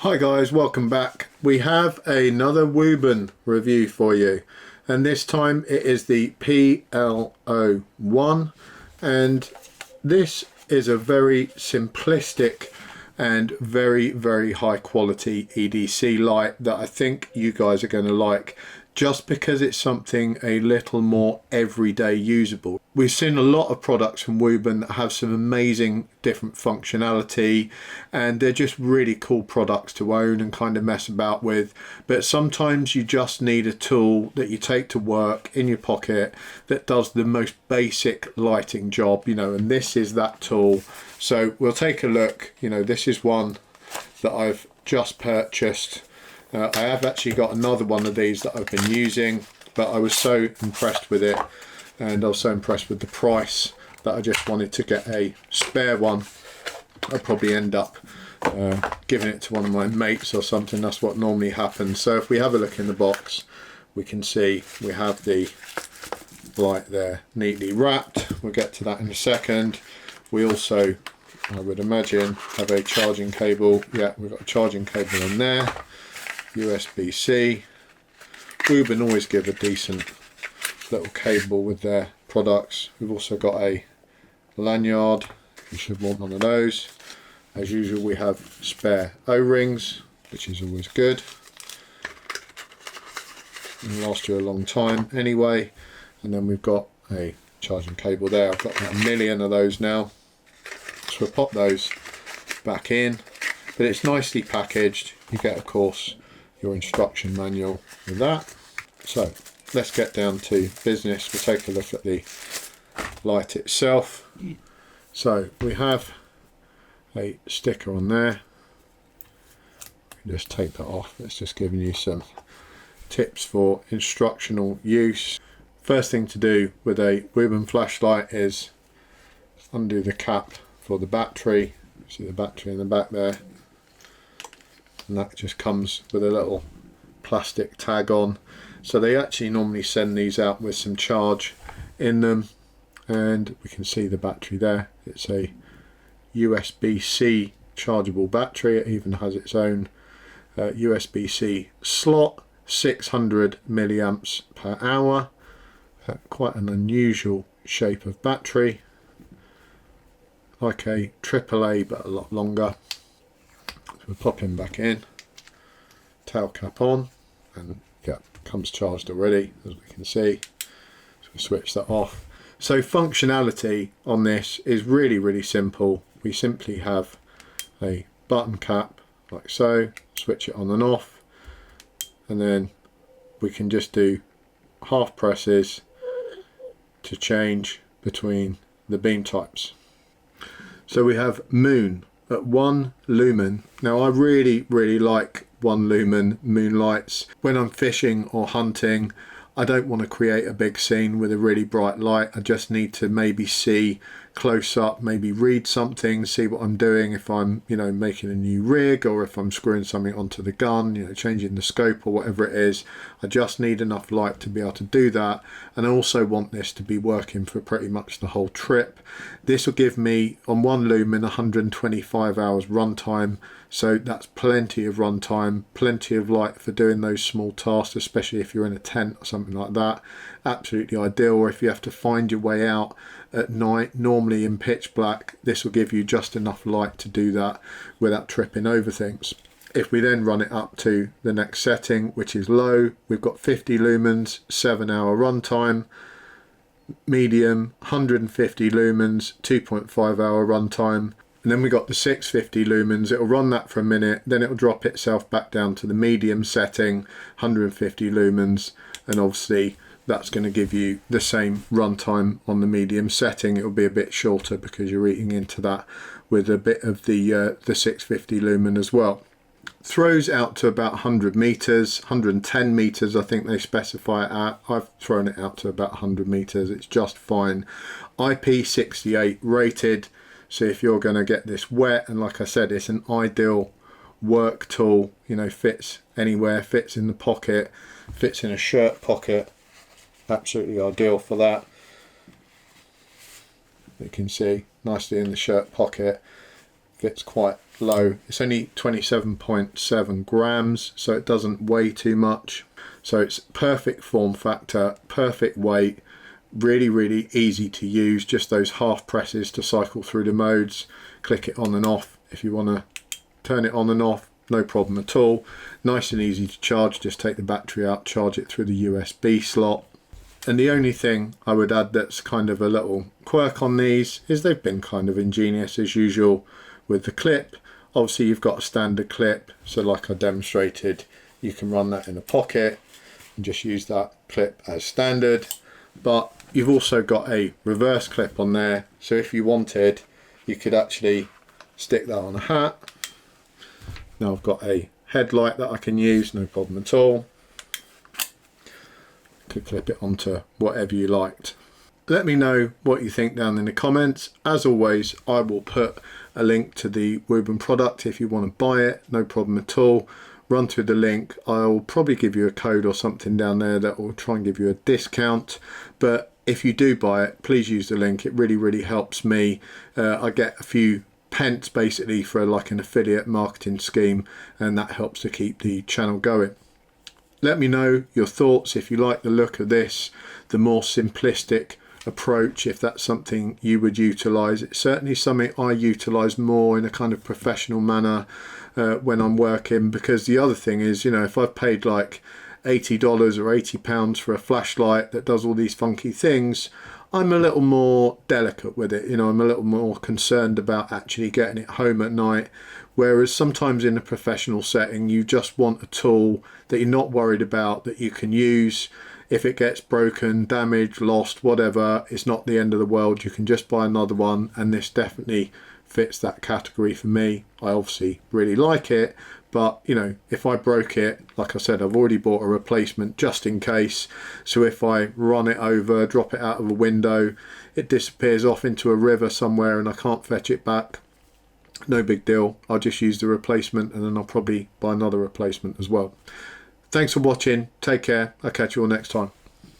Hi guys, welcome back. We have another Wuben review for you, and this time it is the PL01, and this is a very simplistic and very high quality EDC light that I think you guys are going to like, just because it's something a little more everyday usable. We've seen a lot of products from Wuben that have some amazing different functionality, and they're just really cool products to own and kind of mess about with, but sometimes you just need a tool that you take to work in your pocket that does the most basic lighting job, you know, and this is that tool. So we'll take a look. You know, this is one that I've just purchased. I have actually got another one of these that I've been using, but I was so impressed with it, and I was so impressed with the price that I just wanted to get a spare one. I'll probably end up giving it to one of my mates or something. That's what normally happens. So if we have a look in the box, we can see we have the light there neatly wrapped. We'll get to that in a second. We also, I would imagine, have a charging cable. Yeah, we've got a charging cable in there. USB-C. Wuben always give a decent little cable with their products. We've also got a lanyard. You should want one of those. As usual, we have spare O-rings, which is always good. It'll last you a long time anyway. And then we've got a charging cable there. I've got about a million of those now. So we'll pop those back in. But it's nicely packaged. You get, of course, your instruction manual with that. So let's get down to business. We'll take a look at the light itself. So we have a sticker on there. Just take that off. It's just giving you some tips for instructional use. First thing to do with a Wuben flashlight is undo the cap for the battery. See the battery in the back there, and that just comes with a little plastic tag on. So they actually normally send these out with some charge in them, and we can see the battery there. It's a USB-C chargeable battery. It even has its own USB-C slot, 600 milliamps per hour. Quite an unusual shape of battery, like a AAA but a lot longer. So we'll pop him back in, tail cap on, and yeah, comes charged already, as we can see. So we'll switch that off. So functionality on this is really simple. We simply have a button cap like so, switch it on and off, and then we can just do half presses to change between the beam types. So we have moon at 1 lumen. Now I really like 1 lumen moonlights. When I'm fishing or hunting, I don't want to create a big scene with a really bright light. I just need to maybe see close up, maybe read something, see what I'm doing, if I'm, you know, making a new rig, or if I'm screwing something onto the gun, you know, changing the scope or whatever it is. I just need enough light to be able to do that, and I also want this to be working for pretty much the whole trip. This will give me, on 1 lumen, 125 hours runtime, so that's plenty of runtime, plenty of light for doing those small tasks, especially if you're in a tent or something like that. Absolutely ideal. Or if you have to find your way out at night, normally in pitch black, this will give you just enough light to do that without tripping over things. If we then run it up to the next setting, which is low, we've got 50 lumens, 7-hour runtime. Medium, 150 lumens, 2.5-hour runtime. And then we got the 650 lumens. It'll run that for a minute, then it'll drop itself back down to the medium setting, 150 lumens, and obviously that's going to give you the same runtime on the medium setting. It'll be a bit shorter because you're eating into that with a bit of the 650 lumen as well. Throws out to about 100 meters, 110 meters I think they specify it at. I've thrown it out to about 100 meters. It's just fine. IP68 rated, so if you're going to get this wet, and like I said, it's an ideal work tool, you know, fits anywhere, fits in the pocket, fits in a shirt pocket. Absolutely ideal for that. You can see nicely in the shirt pocket, fits quite low. It's only 27.7 grams, so it doesn't weigh too much. So it's perfect form factor, perfect weight, really easy to use. Just those half presses to cycle through the modes. Click it on and off if you want to turn it on and off, no problem at all. Nice and easy to charge, just take the battery out, charge it through the USB slot. And the only thing I would add that's kind of a little quirk on these is they've been kind of ingenious as usual with the clip. Obviously you've got a standard clip, so like I demonstrated, you can run that in a pocket and just use that clip as standard. But you've also got a reverse clip on there, so if you wanted you could actually stick that on a hat. Now I've got a headlight that I can use, no problem at all. Could clip it onto whatever you liked. Let me know what you think down in the comments. As always, I will put a link to the Wuben product if you want to buy it, no problem at all. Run through the link. I'll probably give you a code or something down there that will try and give you a discount, but if you do buy it, please use the link. It really helps me. I get a few pence basically for like an affiliate marketing scheme, and that helps to keep the channel going. Let me know your thoughts if you like the look of this, the more simplistic approach, if that's something you would utilize. It's certainly something I utilize more in a kind of professional manner when I'm working, because the other thing is, you know, if I've paid like $80 or £80 for a flashlight that does all these funky things, I'm a little more delicate with it, you know, I'm a little more concerned about actually getting it home at night. Whereas sometimes in a professional setting, you just want a tool that you're not worried about, that you can use. If it gets broken, damaged, lost, whatever, it's not the end of the world. You can just buy another one, and this definitely fits that category for me. I obviously really like it, but you know, if I broke it, like I said, I've already bought a replacement just in case. So if I run it over, drop it out of a window, it disappears off into a river somewhere and I can't fetch it back, no big deal. I'll just use the replacement, and then I'll probably buy another replacement as well. Thanks for watching. Take care. I'll catch you all next time.